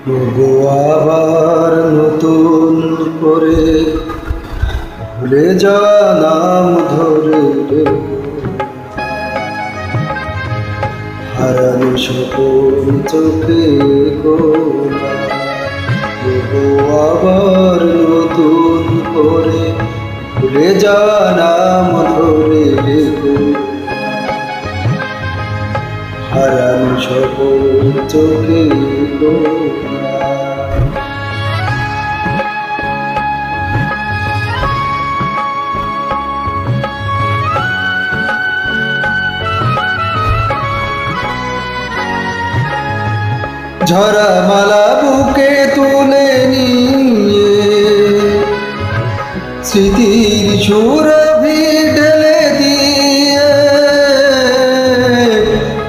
তবু আবার নতুন করে ভুলে যাওয়া নাম ধরে হারানো সকল চোখে গোনা। তবু আবার নতুন করে ভুলে যাওয়া নাম ধরে হারানো সকল চোখে গোনা। ঝরা মালা বুকে তুলে নিয়ে স্মৃতির সুরভি ঢেলে দিয়ে,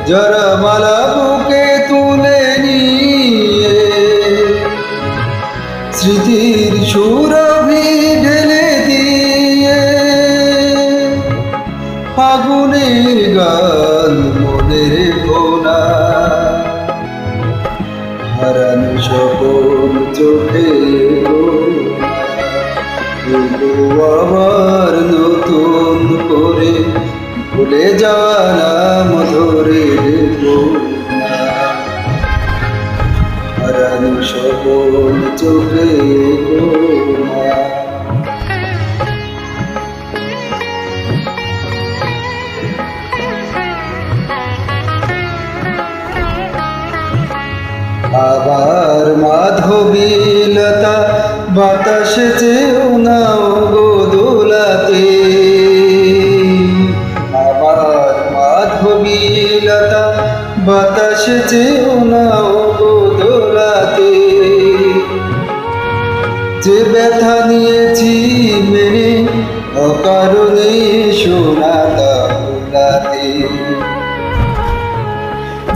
ঝরা মালা বুকে তুলে নিয়ে স্মৃতির সুরভি ঢেলে দিয়ে, ফাগুনের গান মনের কোনা হারানো সকল চোখে আবার নতুন করে ভুলে যাওয়া নাম ধরে হারানো সকল চোখে আবার মাধবীলতা বাতাস চেয়েও নাও গো দোলাতে, আবার মাধবীলতা বাতাস চেয়েও নাও গো দোলাতে, যে ব্যথা নিয়েছি মেনে অকারণে সোনা দাওলাতে,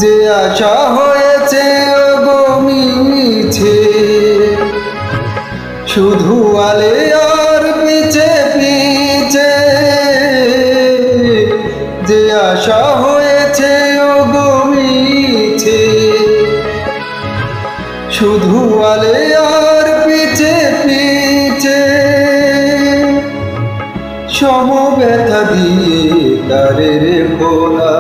যে আশা হয়েছে মিছে শুধু আলে আর পিছে পিছে, যে আশা হয়েছে মিছে শুধু আলে আর পিছে পিছে, সমব্যথা দিয়ে তারের খোলা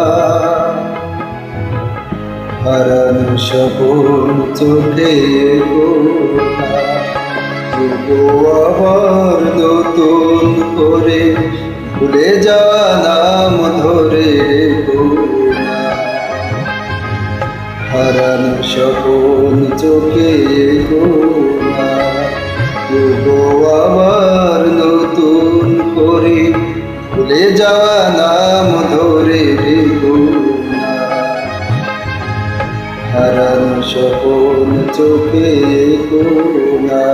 হারানো সকল চোখে আবার নতুন করে ভুলে যাওয়া নাম ধরে হারানো সকল চোখে আবার নতুন করে ভুলে যাওয়া নাম ধরে হারানো সকল চোখে গোনা।